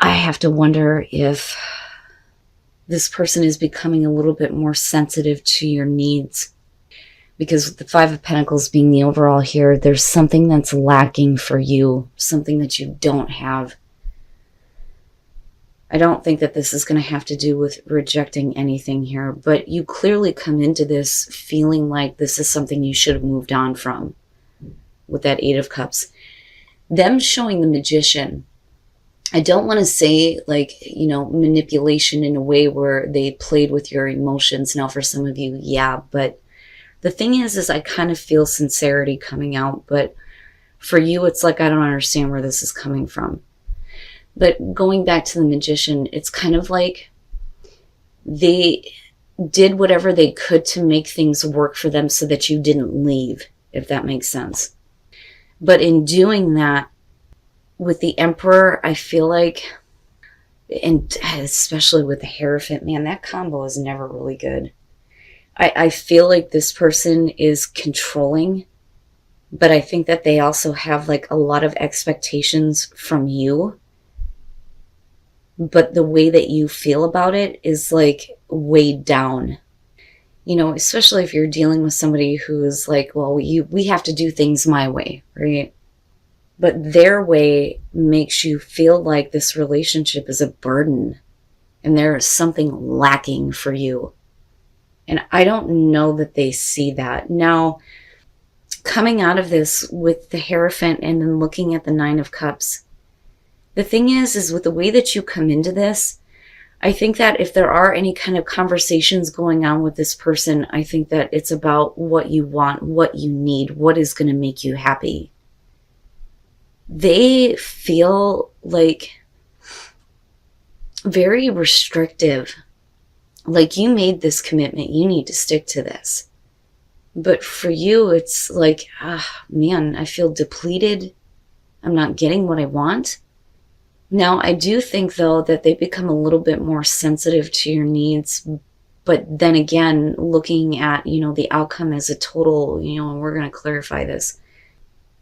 I have to wonder if this person is becoming a little bit more sensitive to your needs. Because with the Five of Pentacles being the overall here, there's something that's lacking for you, something that you don't have. I don't think that this is going to have to do with rejecting anything here, but you clearly come into this feeling like this is something you should have moved on from with that Eight of Cups. Them showing the Magician, I don't want to say like, you know, manipulation in a way where they played with your emotions. Now for some of you, yeah, but the thing is I kind of feel sincerity coming out, but for you, it's like, I don't understand where this is coming from. But going back to the Magician, it's kind of like they did whatever they could to make things work for them so that you didn't leave, if that makes sense. But in doing that, with the Emperor, I feel like, and especially with the Hierophant, man, that combo is never really good. I feel like this person is controlling, but I think that they also have like a lot of expectations from you. But the way that you feel about it is like weighed down. You know, especially if you're dealing with somebody who is like, well, we have to do things my way, right? But their way makes you feel like this relationship is a burden and there is something lacking for you. And I don't know that they see that. Now, coming out of this with the Hierophant and then looking at the Nine of Cups, the thing is with the way that you come into this, I think that if there are any kind of conversations going on with this person, I think that it's about what you want, what you need, what is going to make you happy. They feel like very restrictive. Like, you made this commitment, you need to stick to this. But for you, it's like, man, I feel depleted. I'm not getting what I want. Now, I do think, though, that they become a little bit more sensitive to your needs. But then again, looking at, you know, the outcome as a total, you know, and we're going to clarify this,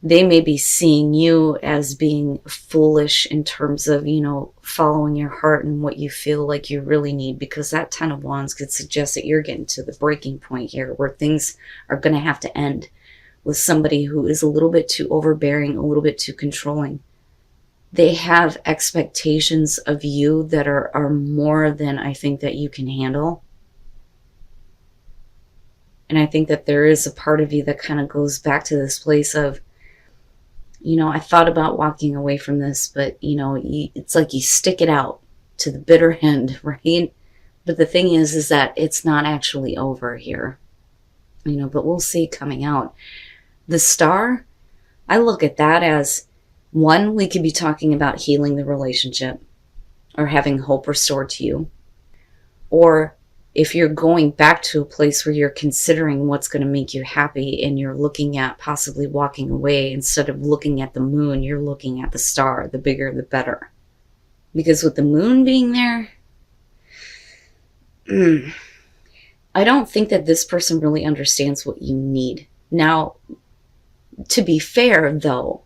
they may be seeing you as being foolish in terms of, you know, following your heart and what you feel like you really need, because that Ten of Wands could suggest that you're getting to the breaking point here where things are going to have to end with somebody who is a little bit too overbearing, a little bit too controlling. They have expectations of you that are more than I think that you can handle. And I think that there is a part of you that kind of goes back to this place of, you know, I thought about walking away from this, but, you know, it's like you stick it out to the bitter end, right? But the thing is that it's not actually over here, you know, but we'll see coming out. The Star, I look at that as, one, we could be talking about healing the relationship or having hope restored to you. Or if you're going back to a place where you're considering what's going to make you happy and you're looking at possibly walking away, instead of looking at the moon, you're looking at the star. The bigger, the better. Because with the moon being there, I don't think that this person really understands what you need. Now, to be fair, though,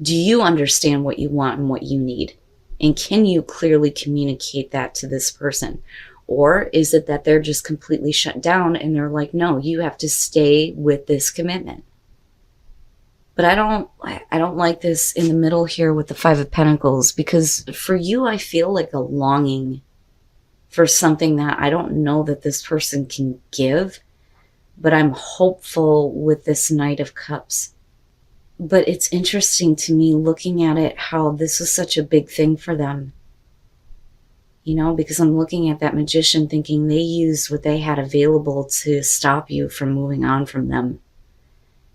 do you understand what you want and what you need? And can you clearly communicate that to this person? Or is it that they're just completely shut down and they're like, no, you have to stay with this commitment? But I don't like this in the middle here with the Five of Pentacles, because for you, I feel like a longing for something that I don't know that this person can give, but I'm hopeful with this Knight of Cups. But it's interesting to me looking at it, how this was such a big thing for them. You know, because I'm looking at that Magician thinking they used what they had available to stop you from moving on from them.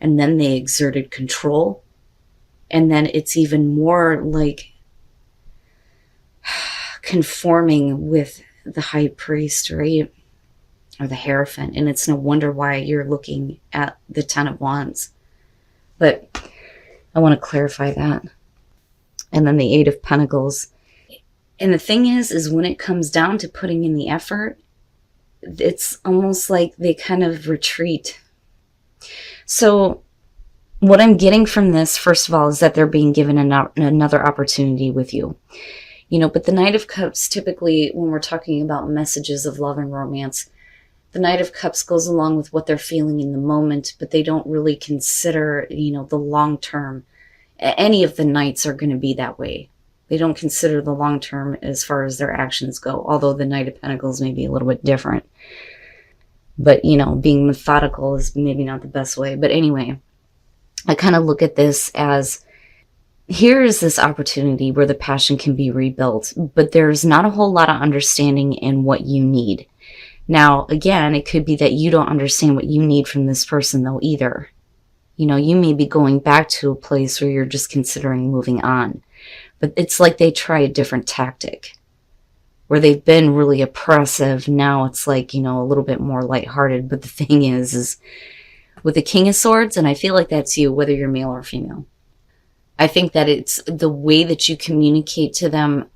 And then they exerted control. And then it's even more like conforming with the High Priest, right? Or the Hierophant. And it's no wonder why you're looking at the Ten of Wands. But I want to clarify that. And then the Eight of Pentacles. And the thing is when it comes down to putting in the effort, it's almost like they kind of retreat. So what I'm getting from this, first of all, is that they're being given another opportunity with you. But the Knight of Cups, typically when we're talking about messages of love and romance, the Knight of Cups goes along with what they're feeling in the moment, but they don't really consider, the long term. Any of the Knights are going to be that way. They don't consider the long term as far as their actions go, although the Knight of Pentacles may be a little bit different. But, being methodical is maybe not the best way. But anyway, I kind of look at this as, here is this opportunity where the passion can be rebuilt, but there's not a whole lot of understanding in what you need. Now, again, it could be that you don't understand what you need from this person, though, either. You may be going back to a place where you're just considering moving on. But it's like they try a different tactic. Where they've been really oppressive, now it's like, a little bit more lighthearted. But the thing is with the King of Swords, and I feel like that's you, whether you're male or female, I think that it's the way that you communicate to them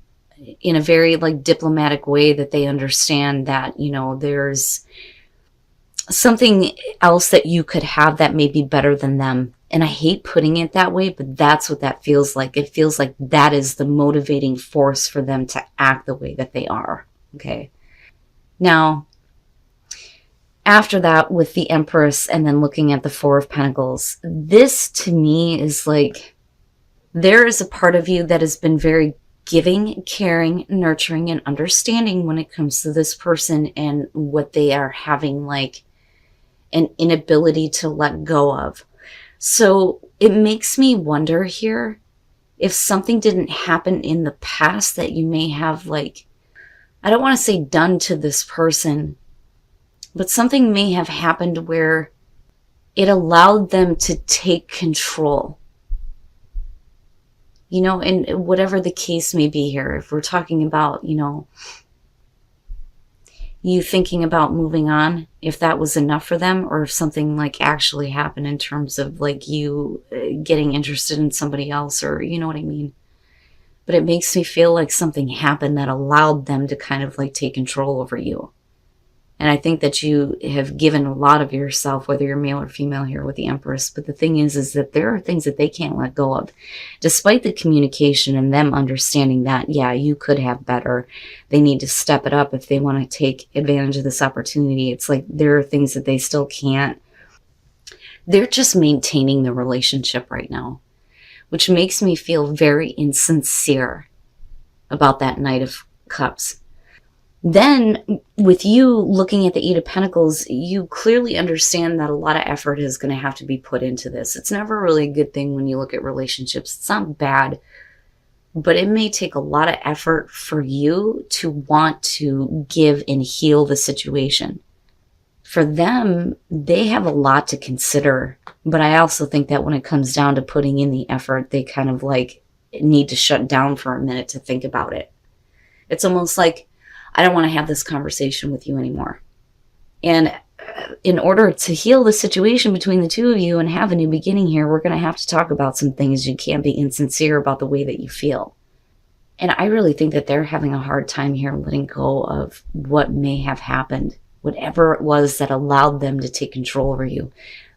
in a very diplomatic way, that they understand that, there's something else that you could have that may be better than them. And I hate putting it that way, but that's what that feels like. It feels like that is the motivating force for them to act the way that they are. Okay. Now, after that, with the Empress and then looking at the Four of Pentacles, this to me is like, there is a part of you that has been very giving, caring, nurturing, and understanding when it comes to this person and what they are having an inability to let go of. So it makes me wonder here if something didn't happen in the past that you may have I don't want to say done to this person, but something may have happened where it allowed them to take control. And whatever the case may be here, if we're talking about, you thinking about moving on, if that was enough for them, or if something actually happened in terms of you getting interested in somebody else, or you know what I mean. But it makes me feel like something happened that allowed them to kind of take control over you. And I think that you have given a lot of yourself, whether you're male or female here with the Empress. But the thing is that there are things that they can't let go of. Despite the communication and them understanding that, yeah, you could have better. They need to step it up if they want to take advantage of this opportunity. It's like there are things that they still can't. They're just maintaining the relationship right now, which makes me feel very insincere about that Knight of Cups. Then, with you looking at the Eight of Pentacles, you clearly understand that a lot of effort is going to have to be put into this. It's never really a good thing when you look at relationships. It's not bad, but it may take a lot of effort for you to want to give and heal the situation. For them, they have a lot to consider, but I also think that when it comes down to putting in the effort, they kind of need to shut down for a minute to think about it. It's almost like, I don't want to have this conversation with you anymore. And in order to heal the situation between the two of you and have a new beginning here, we're going to have to talk about some things. You can't be insincere about the way that you feel. And I really think that they're having a hard time here letting go of what may have happened, whatever it was that allowed them to take control over you.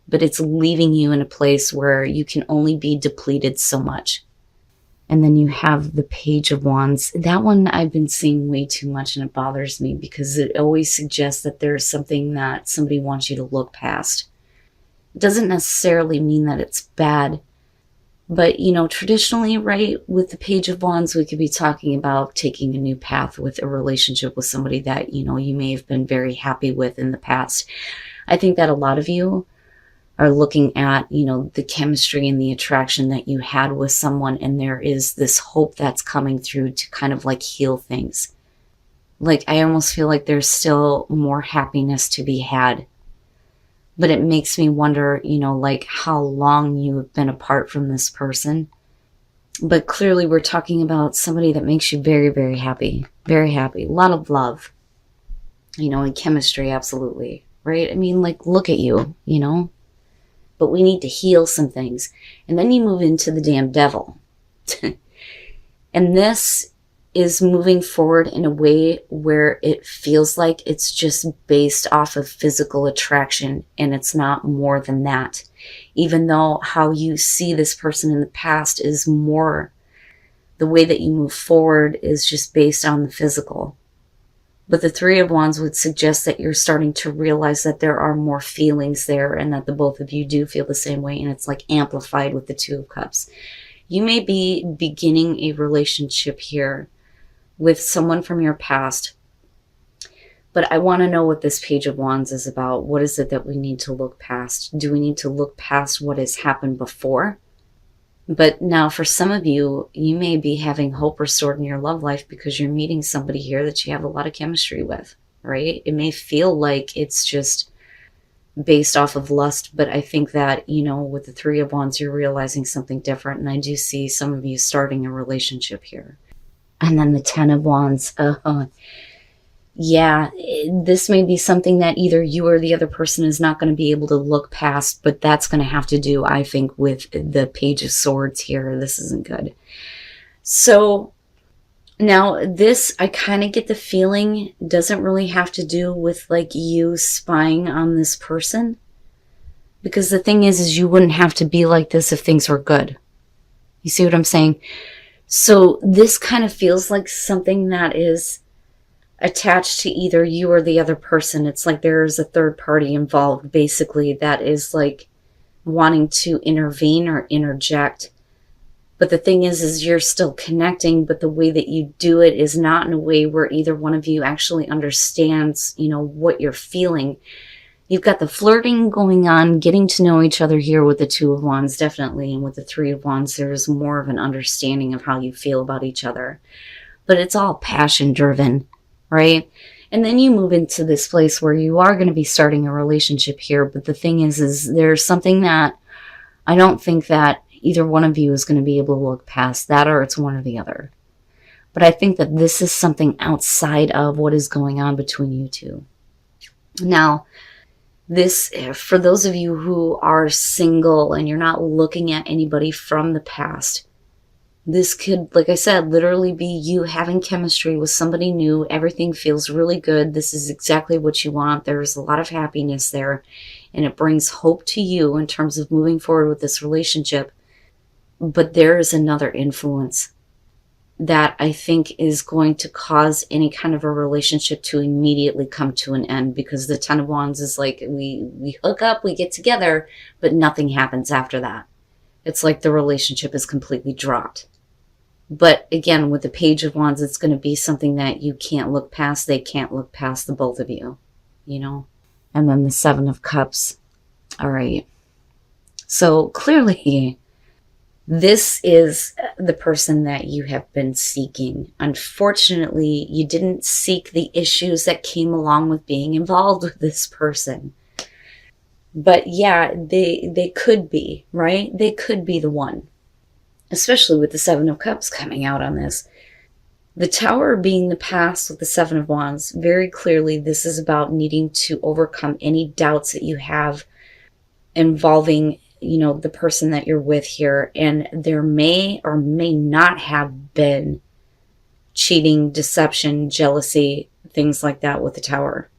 But it's leaving you in a place where you can only be depleted so much. And then you have the Page of Wands. That one I've been seeing way too much, and it bothers me because it always suggests that there's something that somebody wants you to look past. It doesn't necessarily mean that it's bad, but traditionally, right, with the Page of Wands, we could be talking about taking a new path with a relationship with somebody that, you may have been very happy with in the past. I think that a lot of you are looking at, the chemistry and the attraction that you had with someone, and there is this hope that's coming through to kind of heal things. I almost feel like there's still more happiness to be had. But it makes me wonder, how long you have been apart from this person. But clearly we're talking about somebody that makes you very, very happy. Very happy. A lot of love. And chemistry, absolutely. Right? I mean, look at you, But we need to heal some things. And then you move into the damn Devil. And this is moving forward in a way where it feels like it's just based off of physical attraction, and it's not more than that. Even though how you see this person in the past is more The way that you move forward is just based on the physical. But the Three of Wands would suggest that you're starting to realize that there are more feelings there and that the both of you do feel the same way, and it's like amplified with the Two of Cups. You may be beginning a relationship here with someone from your past, but I want to know what this Page of Wands is about. What is it that we need to look past? Do we need to look past what has happened before? But now for some of you, you may be having hope restored in your love life because you're meeting somebody here that you have a lot of chemistry with, right? It may feel like it's just based off of lust, but I think that, with the Three of Wands, you're realizing something different. And I do see some of you starting a relationship here. And then the Ten of Wands. Yeah, this may be something that either you or the other person is not going to be able to look past, but that's going to have to do, I think, with the Page of Swords here. This isn't good. So now this, I kind of get the feeling, doesn't really have to do with like you spying on this person. Because the thing is you wouldn't have to be like this if things were good. You see what I'm saying? So this kind of feels like something that is attached to either you or the other person. It's like there's a third party involved, basically, that is like wanting to intervene or interject. But the thing is you're still connecting, but the way that you do it is not in a way where either one of you actually understands, what you're feeling. You've got the flirting going on, getting to know each other here with the Two of Wands, definitely. And with the Three of Wands, there's more of an understanding of how you feel about each other. But it's all passion driven. Right? And then you move into this place where you are going to be starting a relationship here. But the thing is there's something that I don't think that either one of you is going to be able to look past that, or it's one or the other. But I think that this is something outside of what is going on between you two. Now, this, for those of you who are single and you're not looking at anybody from the past, this could, like I said, literally be you having chemistry with somebody new. Everything feels really good. This is exactly what you want. There's a lot of happiness there, and it brings hope to you in terms of moving forward with this relationship. But there is another influence that I think is going to cause any kind of a relationship to immediately come to an end, because the Ten of Wands is like we hook up, we get together, but nothing happens after that. It's like the relationship is completely dropped. But again, with the Page of Wands, it's going to be something that you can't look past. They can't look past the both of you, And then the Seven of Cups. All right. So clearly, this is the person that you have been seeking. Unfortunately, you didn't seek the issues that came along with being involved with this person. But yeah, they could be, right? They could be the one. Especially with the Seven of Cups coming out on this. The Tower being the past with the Seven of Wands, very clearly this is about needing to overcome any doubts that you have involving, the person that you're with here. And there may or may not have been cheating, deception, jealousy, things like that with the Tower.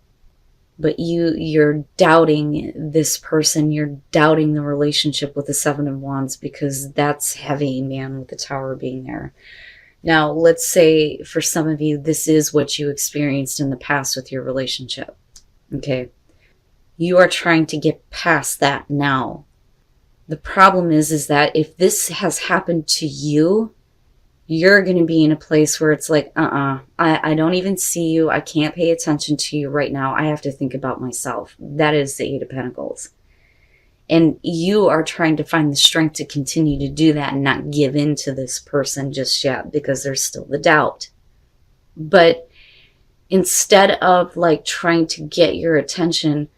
But you're doubting this person. You're doubting the relationship with the Seven of Wands, because that's heavy, man, with the Tower being there. Now, let's say for some of you, this is what you experienced in the past with your relationship. Okay. You are trying to get past that now. The problem is that if this has happened to you, you're going to be in a place where it's like, I don't even see you. I can't pay attention to you right now. I have to think about myself. That is the Eight of Pentacles. And you are trying to find the strength to continue to do that and not give in to this person just yet, because there's still the doubt. But instead of like trying to get your attention,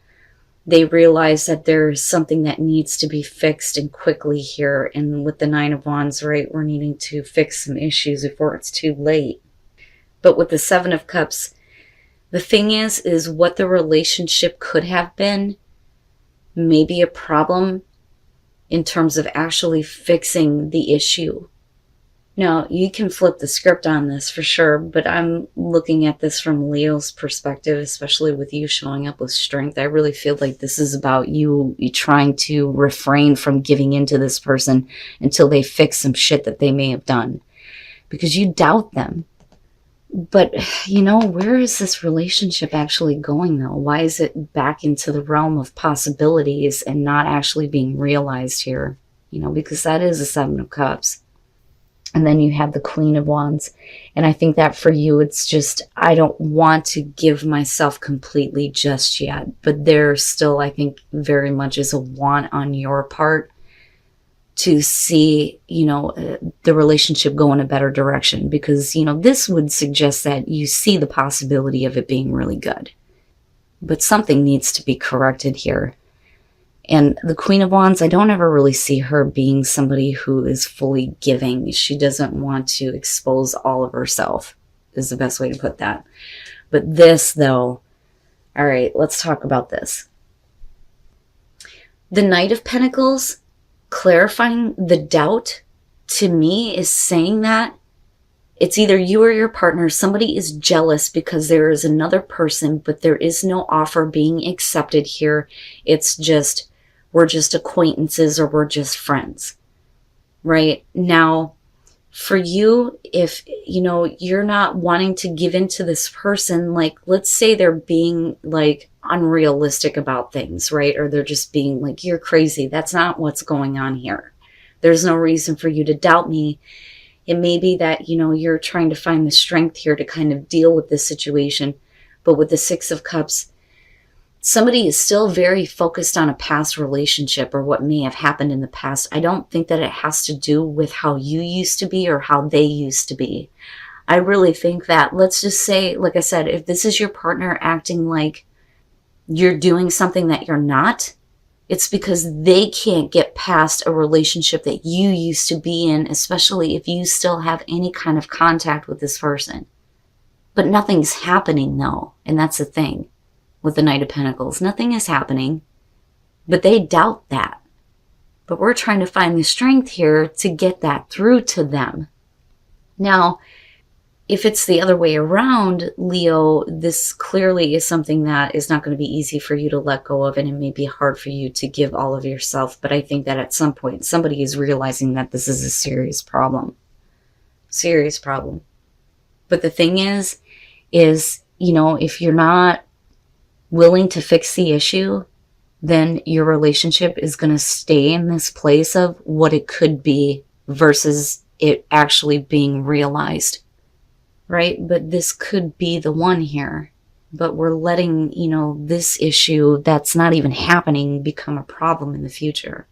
they realize that there's something that needs to be fixed, and quickly here. And with the Nine of Wands, right, we're needing to fix some issues before it's too late. But with the Seven of Cups, the thing is what the relationship could have been may be a problem in terms of actually fixing the issue. Now, you can flip the script on this for sure, but I'm looking at this from Leo's perspective, especially with you showing up with strength. I really feel like this is about you trying to refrain from giving in to this person until they fix some shit that they may have done. because you doubt them. But, you know, where is this relationship actually going, though? Why is it back into the realm of possibilities and not actually being realized here? You know, because that is the Seven of Cups. And then you have the Queen of Wands. And I think that for you, it's just, I don't want to give myself completely just yet. But there still, I think, very much is a want on your part to see, you know, the relationship go in a better direction. Because, you know, this would suggest that you see the possibility of it being really good. But something needs to be corrected here. And the Queen of Wands, I don't ever really see her being somebody who is fully giving. She doesn't want to expose all of herself, is the best way to put that. But this, though, all right, let's talk about this. The Knight of Pentacles, clarifying the doubt, to me, is saying that it's either you or your partner. Somebody is jealous because there is another person, but there is no offer being accepted here. It's just, we're just acquaintances or we're just friends, right? Now, for you, if, you know, you're not wanting to give in to this person, like, let's say they're being, like, unrealistic about things, right? Or they're just being like, you're crazy. That's not what's going on here. There's no reason for you to doubt me. It may be that, you know, you're trying to find the strength here to kind of deal with this situation. But with the Six of Cups, somebody is still very focused on a past relationship or what may have happened in the past. I don't think that it has to do with how you used to be or how they used to be. I really think that, let's just say, like I said, if this is your partner acting like you're doing something that you're not, it's because they can't get past a relationship that you used to be in, especially if you still have any kind of contact with this person. But nothing's happening, though, and that's the thing. With the Knight of Pentacles, nothing is happening, but they doubt that. But we're trying to find the strength here to get that through to them. Now, if it's the other way around, Leo, this clearly is something that is not going to be easy for you to let go of, and it may be hard for you to give all of yourself. But I think that at some point, somebody is realizing that this is a serious problem. Serious problem. But the thing is, you know, if you're not willing to fix the issue, then your relationship is going to stay in this place of what it could be versus it actually being realized, right? But this could be the one here. But we're letting, you know, this issue that's not even happening become a problem in the future.